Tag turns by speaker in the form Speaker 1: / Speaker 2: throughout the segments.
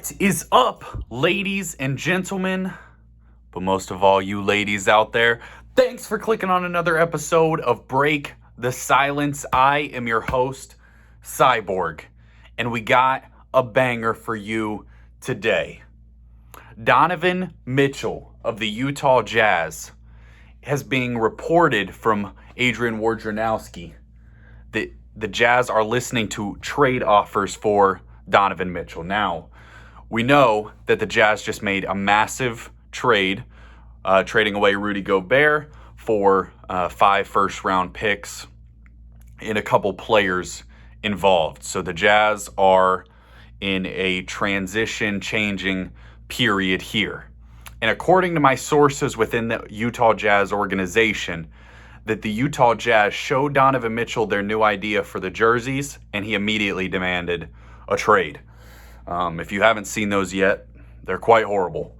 Speaker 1: What is up, ladies and gentlemen? But most of all, you ladies out there, thanks for clicking on another episode of Break the Silence. I am your host, Cyborg, and we got a banger for you today. Donovan Mitchell of the Utah Jazz has been reported from Adrian Wojnarowski that the Jazz are listening to trade offers for Donovan Mitchell. Now, we know that the Jazz just made a massive trade, trading away Rudy Gobert for 5 first-round picks and a couple players involved. So the Jazz are in a transition changing period here. And according to my sources within the Utah Jazz organization, that the Utah Jazz showed Donovan Mitchell their new idea for the jerseys, and he immediately demanded a trade. If you haven't seen those yet, they're quite horrible.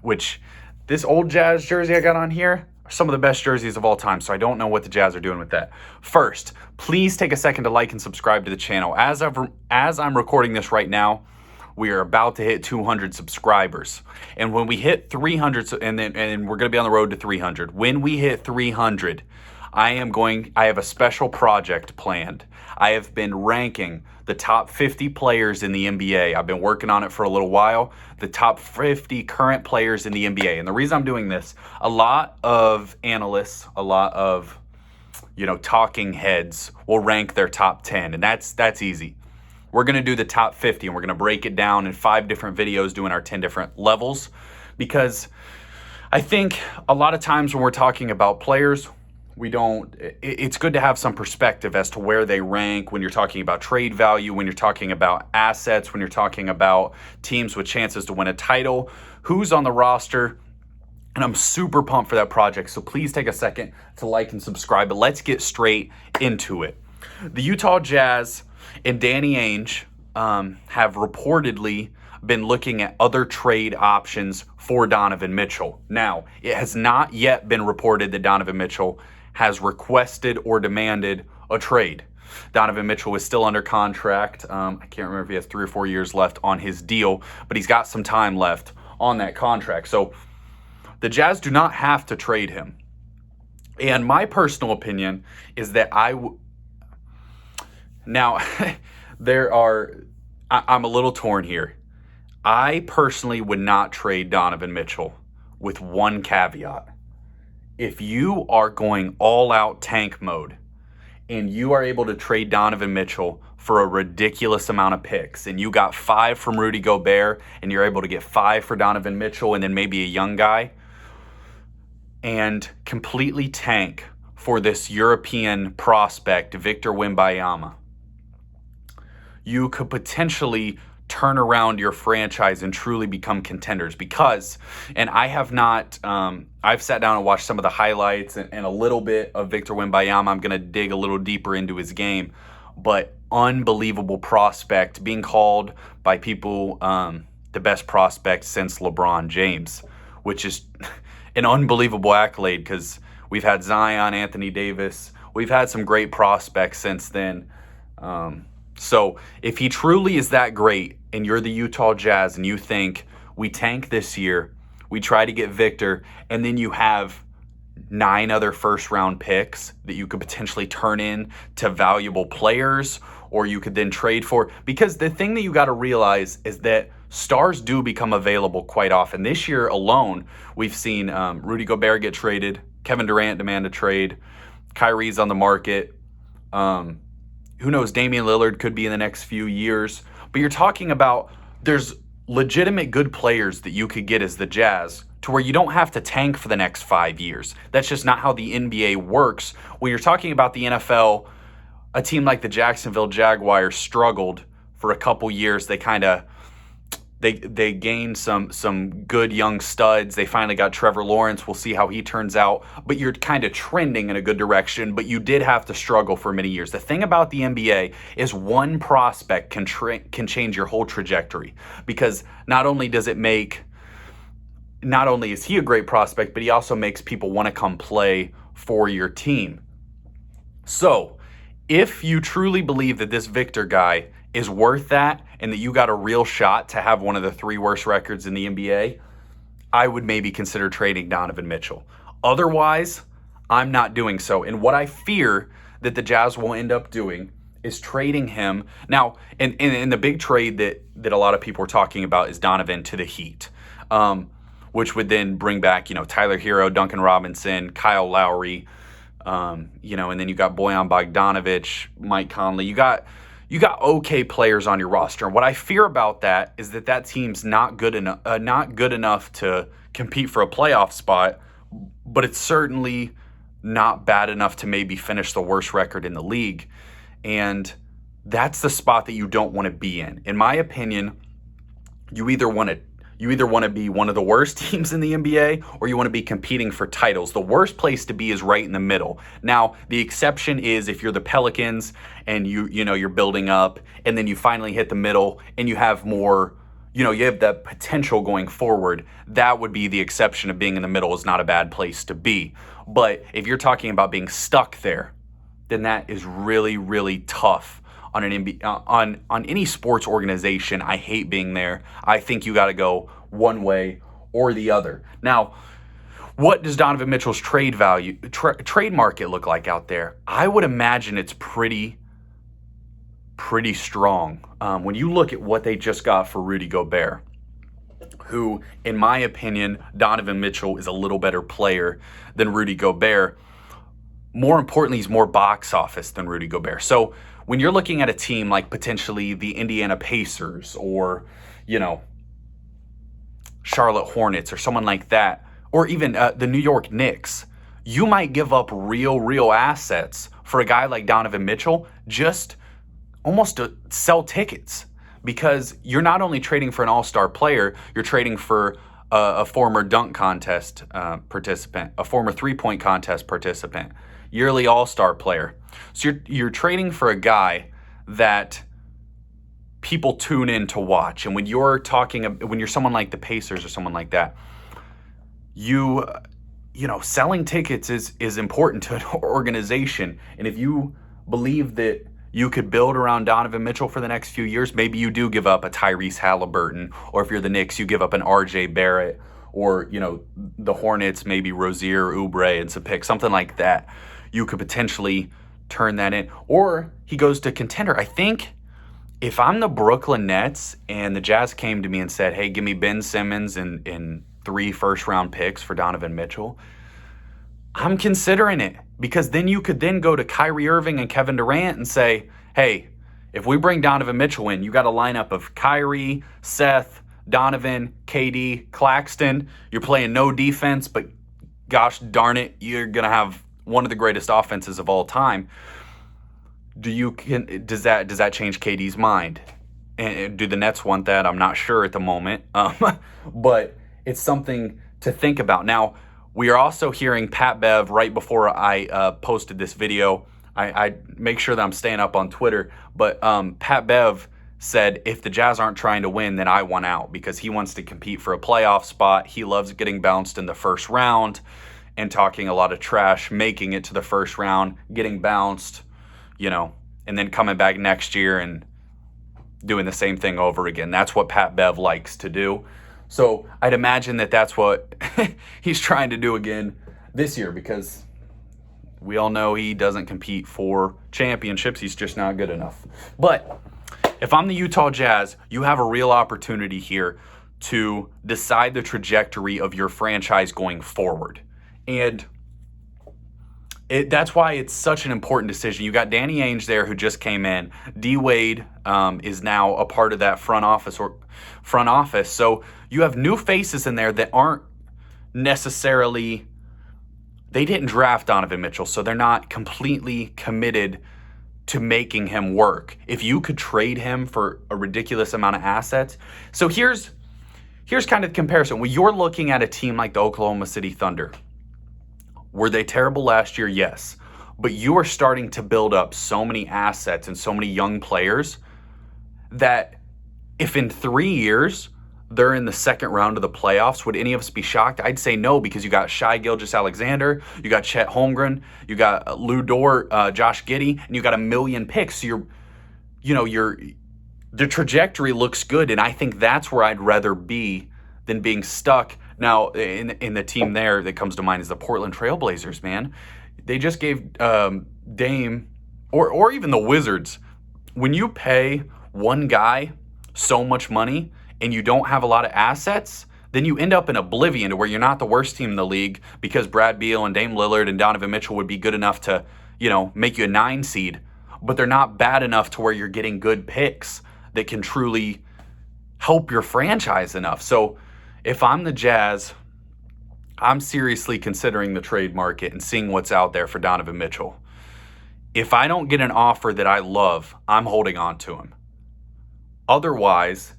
Speaker 1: Which, this old Jazz jersey I got on here are some of the best jerseys of all time, so I don't know what the Jazz are doing with that. First, please take a second to like and subscribe to the channel. As I'm recording this right now, we are about to hit 200 subscribers. And when we hit 300, and we're going to be on the road to 300. When we hit 300, I have a special project planned. I have been ranking the top 50 players in the NBA. I've been working on it for a little while. The top 50 current players in the NBA. And the reason I'm doing this, a lot of analysts, a lot of, talking heads will rank their top 10, and that's easy. We're going to do the top 50, and we're going to break it down in 5 different videos doing our 10 different levels, because I think a lot of times when we're talking about players, it's good to have some perspective as to where they rank when you're talking about trade value, when you're talking about assets, when you're talking about teams with chances to win a title, who's on the roster. And I'm super pumped for that project. So please take a second to like and subscribe. But let's get straight into it. The Utah Jazz and Danny Ainge have reportedly been looking at other trade options for Donovan Mitchell. Now, it has not yet been reported that Donovan Mitchell has requested or demanded a trade. Donovan Mitchell is still under contract. I can't remember if he has 3 or 4 years left on his deal, but he's got some time left on that contract. So the Jazz do not have to trade him. And my personal opinion is that now, I'm a little torn here. I personally would not trade Donovan Mitchell with one caveat. If you are going all out tank mode and you are able to trade Donovan Mitchell for a ridiculous amount of picks, and you got 5 from Rudy Gobert and you're able to get 5 for Donovan Mitchell and then maybe a young guy, and completely tank for this European prospect, Victor Wembanyama, you could potentially turn around your franchise and truly become contenders. Because, and I have not, I've sat down and watched some of the highlights and a little bit of Victor Wembanyama. I'm going to dig a little deeper into his game, but unbelievable prospect, being called by people the best prospect since LeBron James, which is an unbelievable accolade, because we've had Zion, Anthony Davis, we've had some great prospects since then. So if he truly is that great and you're the Utah Jazz and you think we tank this year, we try to get Victor, and then you have 9 other first-round picks that you could potentially turn in to valuable players, or you could then trade for. Because the thing that you got to realize is that stars do become available quite often. This year alone, we've seen Rudy Gobert get traded, Kevin Durant demand a trade, Kyrie's on the market. Who knows, Damian Lillard could be in the next few years. But you're talking about there's legitimate good players that you could get as the Jazz to where you don't have to tank for the next 5 years. That's just not how the NBA works. When you're talking about the NFL, a team like the Jacksonville Jaguars struggled for a couple years. They gained some good young studs. They finally got Trevor Lawrence. We'll see how he turns out. But you're kind of trending in a good direction, but you did have to struggle for many years. The thing about the NBA is one prospect can change your whole trajectory, because not only is he a great prospect, but he also makes people want to come play for your team. So if you truly believe that this Victor guy is worth that and that you got a real shot to have one of the 3 worst records in the NBA, I would maybe consider trading Donovan Mitchell. Otherwise, I'm not doing so. And what I fear that the Jazz will end up doing is trading him. Now, in the big trade that a lot of people are talking about is Donovan to the Heat, which would then bring back, Tyler Hero, Duncan Robinson, Kyle Lowry, and then you got Bojan Bogdanovic, Mike Conley. You got okay players on your roster. And what I fear about that is that team's not good enough to compete for a playoff spot, but it's certainly not bad enough to maybe finish the worst record in the league. And that's the spot that you don't want to be in. In my opinion, you either want to be one of the worst teams in the NBA or you want to be competing for titles. The worst place to be is right in the middle. Now, the exception is if you're the Pelicans and you're building up and then you finally hit the middle and you have more, you have that potential going forward. That would be the exception of being in the middle is not a bad place to be. But if you're talking about being stuck there, then that is really, really tough on an NBA, on any sports organization. I hate being there. I think you got to go one way or the other. Now, what does Donovan Mitchell's trade market look like out there? I would imagine it's pretty strong. When you look at what they just got for Rudy Gobert, who, in my opinion, Donovan Mitchell is a little better player than Rudy Gobert. More importantly, he's more box office than Rudy Gobert. So when you're looking at a team like potentially the Indiana Pacers or, Charlotte Hornets or someone like that, or even the New York Knicks, you might give up real assets for a guy like Donovan Mitchell just almost to sell tickets, because you're not only trading for an all-star player, you're trading for a former dunk contest participant, a former three-point contest participant, yearly all-star player. So you're trading for a guy that people tune in to watch. And when you're someone like the Pacers or someone like that, selling tickets is important to an organization. And if you believe that you could build around Donovan Mitchell for the next few years, maybe you do give up a Tyrese Halliburton, or if you're the Knicks, you give up an RJ Barrett, or, the Hornets, maybe Rozier, Oubre, and some picks, something like that. You could potentially turn that in. Or he goes to contender. I think if I'm the Brooklyn Nets and the Jazz came to me and said, hey, give me Ben Simmons and 3 first-round picks for Donovan Mitchell, I'm considering it, because then you could then go to Kyrie Irving and Kevin Durant and say, hey, if we bring Donovan Mitchell in, you got a lineup of Kyrie, Seth, Donovan, KD, Claxton. You're playing no defense, but gosh darn it, you're going to have one of the greatest offenses of all time. Does that change KD's mind? And do the Nets want that? I'm not sure at the moment, but it's something to think about. Now, we are also hearing Pat Bev right before I posted this video. I make sure that I'm staying up on Twitter, but Pat Bev said if the Jazz aren't trying to win, then I want out, because he wants to compete for a playoff spot. He loves getting bounced in the first round and talking a lot of trash, making it to the first round, getting bounced, and then coming back next year and doing the same thing over again. That's what Pat Bev likes to do. So I'd imagine that that's what he's trying to do again this year, because we all know he doesn't compete for championships. He's just not good enough. But if I'm the Utah Jazz, you have a real opportunity here to decide the trajectory of your franchise going forward. And that's why it's such an important decision. You got Danny Ainge there, who just came in. D Wade is now a part of that front office. So you have new faces in there that aren't necessarily, they didn't draft Donovan Mitchell, so they're not completely committed to making him work. If you could trade him for a ridiculous amount of assets. So here's kind of the comparison. When you're looking at a team like the Oklahoma City Thunder, were they terrible last year? Yes. But you are starting to build up so many assets and so many young players that if in 3 years they're in the second round of the playoffs, would any of us be shocked? I'd say no, because you got Shai Gilgeous-Alexander, you got Chet Holmgren, you got Lou Dort, Josh Giddey, and you got a million picks. So the trajectory looks good, and I think that's where I'd rather be than being stuck. Now, in the team there that comes to mind is the Portland Trailblazers, man. They just gave Dame, or even the Wizards, when you pay one guy so much money and you don't have a lot of assets, then you end up in oblivion to where you're not the worst team in the league because Brad Beal and Dame Lillard and Donovan Mitchell would be good enough to, make you a 9 seed, but they're not bad enough to where you're getting good picks that can truly help your franchise enough. So if I'm the Jazz, I'm seriously considering the trade market and seeing what's out there for Donovan Mitchell. If I don't get an offer that I love, I'm holding on to him. Otherwise,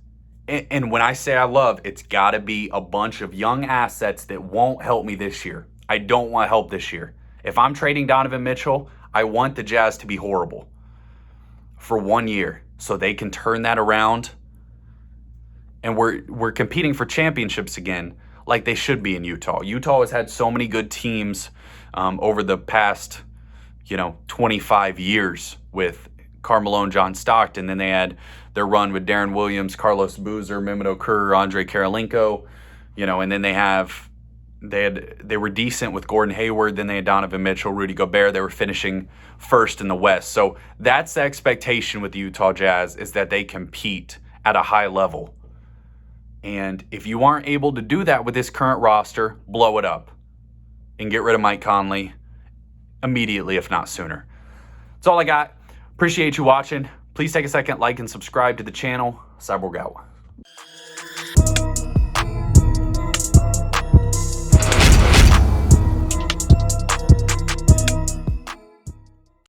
Speaker 1: and when I say I love, it's got to be a bunch of young assets that won't help me this year. I don't want help this year. If I'm trading Donovan Mitchell, I want the Jazz to be horrible for 1 year so they can turn that around. And we're competing for championships again like they should be in Utah. Utah has had so many good teams over the past, 25 years with Carmelo and John Stockton. Then they had their run with Darren Williams, Carlos Boozer, Mehmet Okur, Andre Karolinko, and then they were decent with Gordon Hayward. Then they had Donovan Mitchell, Rudy Gobert. They were finishing first in the West. So that's the expectation with the Utah Jazz, is that they compete at a high level. And if you aren't able to do that with this current roster, blow it up and get rid of Mike Conley immediately, if not sooner. That's all I got. Appreciate you watching. Please take a second, like and subscribe to the channel. Cyborg out.